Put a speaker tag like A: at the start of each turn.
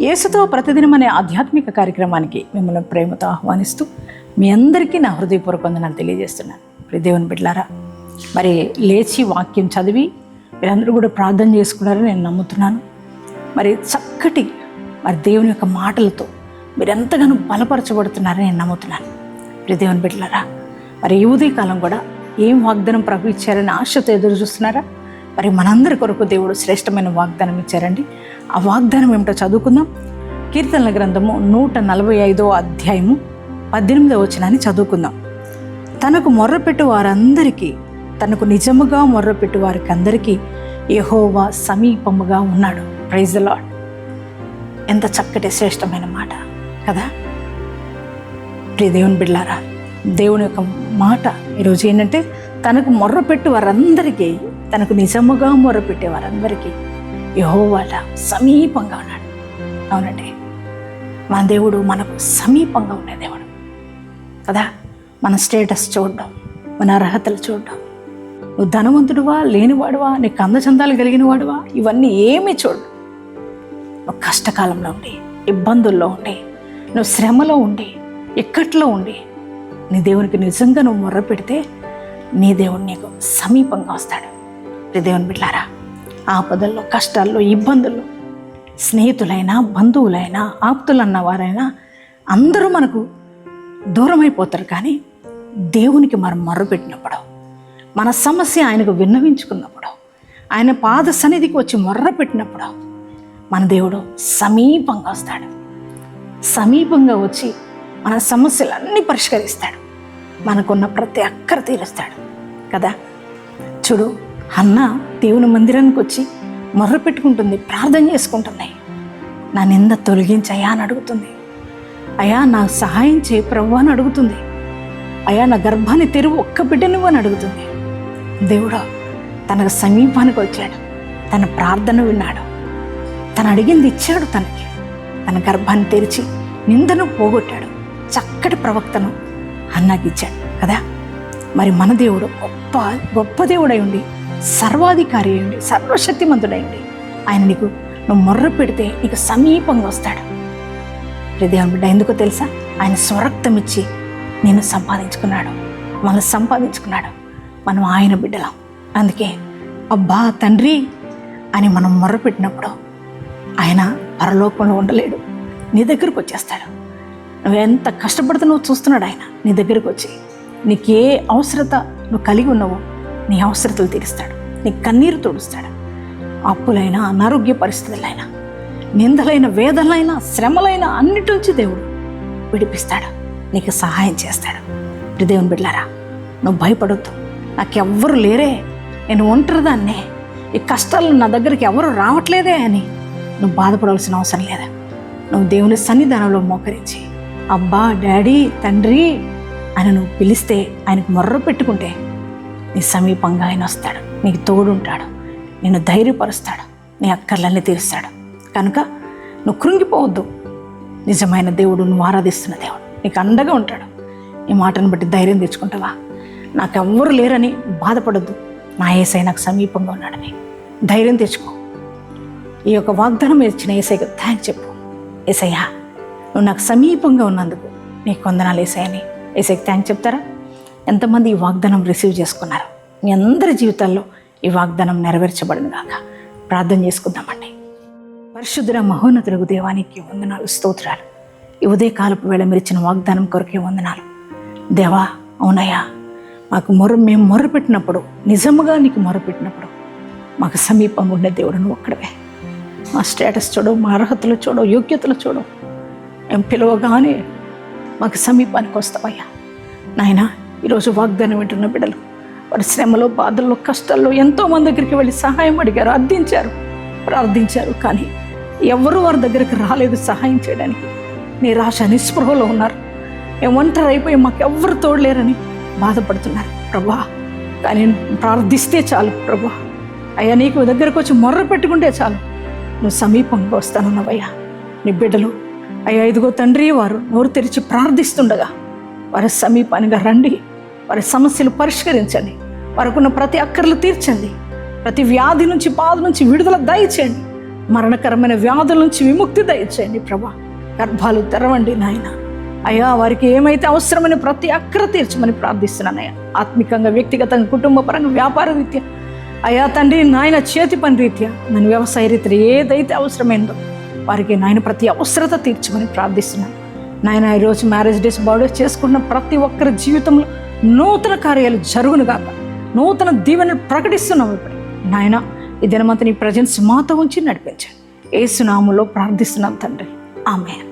A: యేసుతో ప్రతిదినం అనే ఆధ్యాత్మిక కార్యక్రమానికి మిమ్మల్ని ప్రేమతో ఆహ్వానిస్తూ మీ అందరికీ నా హృదయపూర్వక వందనాలు తెలియజేస్తున్నాను. ప్రియ దేవుని బిడ్డలారా, మరి లేచి వాక్యం చదివి మీరందరూ కూడా ప్రార్థన చేసుకున్నారని నేను నమ్ముతున్నాను. మరి చక్కటి దేవుని యొక్క మాటలతో మీరు ఎంతగానో బలపరచబడుతున్నారని నేను నమ్ముతున్నాను. ప్రియ దేవుని బిడ్డలారా, మరి ఈ ఉదయకాలం కూడా ఏం వాగ్దానం ప్రభు ఇచ్చారని ఆశతో ఎదురు చూస్తున్నారా? మరి మనందరి కొరకు దేవుడు శ్రేష్టమైన వాగ్దానం ఇచ్చారండి. ఆ వాగ్దానం ఏమిటో చదువుకుందాం. కీర్తనల గ్రంథము 145వ అధ్యాయము 18వ వచనాన్ని చదువుకుందాం. తనకు మొర్రపెట్టు వారందరికీ, తనకు నిజముగా మొర్రపెట్టు వారికి అందరికీ యెహోవా సమీపముగా ఉన్నాడు. Praise the Lord. ఎంత చక్కటి శ్రేష్టమైన మాట కదా. ప్రియ దేవుని బిడ్డలారా, దేవుని యొక్క మాట ఈరోజు ఏంటంటే, తనకు మొర్రపెట్టు వారందరికీ, తనకు నిజముగా మొర్రపెట్టే వారందరికీ యెహోవా సమీపంగా ఉన్నాడు. అవునండి, మన దేవుడు మనకు సమీపంగా ఉండే దేవుడు కదా. మన స్టేటస్ చూడడం, మన అర్హతలు చూడడం, నువ్వు ధనవంతుడువా లేనివాడువా, నీకు అందచందాలు కలిగిన వాడువా, ఇవన్నీ ఏమీ చూడు. నువ్వు కష్టకాలంలో ఉండి, ఇబ్బందుల్లో ఉండి, నువ్వు శ్రమలో ఉండి, ఇక్కట్లో ఉండి నీ దేవునికి నిజంగా నువ్వు మొర్ర పెడితే నీ దేవుడు నీకు సమీపంగా వస్తాడు. దేవుని బిడ్డలారా, ఆపదల్లో, కష్టాల్లో, ఇబ్బందుల్లో స్నేహితులైనా, బంధువులైనా, ఆప్తులన్న వారైనా అందరూ మనకు దూరం అయిపోతారు. కానీ దేవునికి మనం మొర్రపెట్టినప్పుడు, మన సమస్య ఆయనకు విన్నవించుకున్నప్పుడు, ఆయన పాద సన్నిధికి వచ్చి మొర్ర పెట్టినప్పుడు మన దేవుడు సమీపంగా వస్తాడు. సమీపంగా వచ్చి మన సమస్యలన్నీ పరిష్కరిస్తాడు. మనకున్న ప్రతి అక్కర తీరుస్తాడు కదా. చూడు, హన్న దేవుని మందిరానికి వచ్చి మొర్ర పెట్టుకుంటుంది, ప్రార్థన చేసుకుంటుంది. నా నింద తొలగించయ్యా అని అడుగుతుంది. అయ్యా నాకు సహాయం చేయి ప్రభువా అని అడుగుతుంది. అయ్యా నా గర్భాన్ని తెరువు, ఒక్క బిడ్డను అని అడుగుతుంది. దేవుడు తనకు సమీపానికి వచ్చాడు, తన ప్రార్థన విన్నాడు, తను అడిగింది ఇచ్చాడు. తన గర్భాన్ని తెరిచి నిందను పోగొట్టాడు. చక్కటి ప్రవక్తను అన్నకి ఇచ్చాడు కదా. మరి మన దేవుడు గొప్ప గొప్ప దేవుడై ఉండి, సర్వాధికారి అయి ఉండి, సర్వశక్తిమంతుడై ఉండి ఆయన నీకు నువ్వు మొర్ర పెడితే నీకు సమీపంగా వస్తాడు. దేవుని బిడ్డ, ఎందుకో తెలుసా? ఆయన స్వరక్తం ఇచ్చి నేను సంపాదించుకున్నాడు, మనల్ని సంపాదించుకున్నాడు. మనం ఆయన బిడ్డలం. అందుకే అబ్బా తండ్రి అని మనం మొర్ర పెట్టినప్పుడు ఆయన పరలోకంలో ఉండలేడు, నీ దగ్గరకు వచ్చేస్తాడు. నువ్వు ఎంత కష్టపడుతున్నావు చూస్తున్నాడు ఆయన. నీ దగ్గరకు వచ్చి నీకు ఏ అవసరత నువ్వు కలిగి ఉన్నావో నీ అవసరతలు తీరుస్తాడు, నీ కన్నీరు తుడుస్తాడు. అప్పులైనా, అనారోగ్య పరిస్థితులైనా, నిందలైన, వేదనలైనా, శ్రమలైనా అన్నిటి నుంచి దేవుడు విడిపిస్తాడు, నీకు సహాయం చేస్తాడు. దేవుని బిడ్డలారా, నువ్వు భయపడొద్దు. నాకెవ్వరు లేరే, నేను ఒంటరిదాన్నే, ఈ కష్టాలు నా దగ్గరికి ఎవరు రావట్లేదే అని నువ్వు బాధపడవలసిన అవసరం లేదా. నువ్వు దేవుని సన్నిధానంలో మోకరించి అబ్బా డాడీ తండ్రి అని నువ్వు పిలిస్తే, ఆయనకు మొర్ర పెట్టుకుంటే నీ సమీపంగా ఆయన వస్తాడు, నీకు తోడుంటాడు, నిన్ను ధైర్యపరుస్తాడు, నీ అక్కర్లన్నీ తీరుస్తాడు. కనుక నువ్వు కృంగిపోవద్దు. నిజమైన దేవుడు, నువ్వు ఆరాధిస్తున్న దేవుడు నీకు అండగా ఉంటాడు. ఈ మాటను బట్టి ధైర్యం తెచ్చుకుంటావా? నాకెవ్వరు లేరని బాధపడద్దు, నా యేసయ్య నాకు సమీపంగా ఉన్నాడని ధైర్యం తెచ్చుకో. ఈ యొక్క వాగ్దానం ఇచ్చిన యేసయ్యకు థ్యాంక్స్ చెప్పు. యేసయ్యా, నువ్వు నాకు సమీపంగా ఉన్నందుకు నీకు వందనాలు యేసయ్య అని యేసయ్యకి థ్యాంక్స్ చెప్తారా? ఎంతమంది ఈ వాగ్దానం రిసీవ్ చేసుకున్నారు? మీ అందరి జీవితాల్లో ఈ వాగ్దానం నెరవేర్చబడిన గాక. ప్రార్థన చేసుకుందామండి. పరిశుద్ధుల మహోన్నతులకు దేవానికి వందనాలు, స్తోత్రాలు. ఈ ఉదయకాలపు వేళ మీరు ఇచ్చిన వాగ్దానం కొరకే వందనాలు దేవా. అవునయ్యా, మేము మొర్రపెట్టినప్పుడు, నిజముగా నీకు మొర్రపెట్టినప్పుడు మాకు సమీపం ఉండే దేవుడు నువ్వు ఒక్కడవే. మా స్టేటస్ చూడవు, మా అర్హతలు చూడవు, యోగ్యతలు చూడవు. మేము పిలవగానే మాకు సమీపానికి వస్తావయ్యా. నాయన, ఈరోజు వాగ్దానం వింటున్న బిడ్డలు వారి శ్రమలో, బాధల్లో, కష్టాల్లో ఎంతోమంది దగ్గరికి వెళ్ళి సహాయం అడిగారు, అర్థించారు, ప్రార్థించారు. కానీ ఎవరు వారి దగ్గరికి రాలేదు సహాయం చేయడానికి. నిరాశ, నిస్పృహలో ఉన్నారు. మేము ఒంటరి అయిపోయి మాకెవ్వరు తోడలేరని బాధపడుతున్నారు ప్రభా. కానీ ప్రార్థిస్తే చాలు ప్రభా. అయ్యా, నీకు దగ్గరకు వచ్చి మొర్ర పెట్టుకుంటే చాలు, నువ్వు సమీపంగా వస్తానన్నవయ్యా. నీ బిడ్డలు అయ్యా, ఇదిగో తండ్రి, వారు నోరు తెరిచి ప్రార్థిస్తుండగా వారి సమీపానిగా రండి, వారి సమస్యలు పరిష్కరించండి, వారికున్న ప్రతి అక్కర్లు తీర్చండి, ప్రతి వ్యాధి నుంచి, బాధ నుంచి విడుదల దయచేయండి. మరణకరమైన వ్యాధుల నుంచి విముక్తి దయచేయండి ప్రభా. గర్భాలు తెరవండి నాయన. అయ్యా, వారికి ఏమైతే అవసరమైన ప్రతి అక్కర తీర్చమని ప్రార్థిస్తున్నానయ్యా. ఆత్మికంగా, వ్యక్తిగతంగా, కుటుంబ పరంగా, వ్యాపార రీత్యా అయ్యా తండ్రి నాయన, చేతి పని రీత్యా, నన్ను వ్యవసాయ రీత్యా ఏదైతే అవసరమైందో వారికి నాయన ప్రతి అవసరత తీర్చమని ప్రార్థిస్తున్నాను నాయన. ఈరోజు మ్యారేజ్ డేస్, బర్త్డేస్ చేసుకున్న ప్రతి ఒక్కరి జీవితంలో నూతన కార్యాలు జరుగునుగాక, నూతన దీవెనలు ప్రకటిస్తున్నాము ఇప్పుడు నాయన. ఈ దినమంతా నీ ప్రజెన్స్ మాతో ఉంచి నడిపించండి. యేసు నామములో ప్రార్థిస్తున్నాం తండ్రి, ఆమేన్.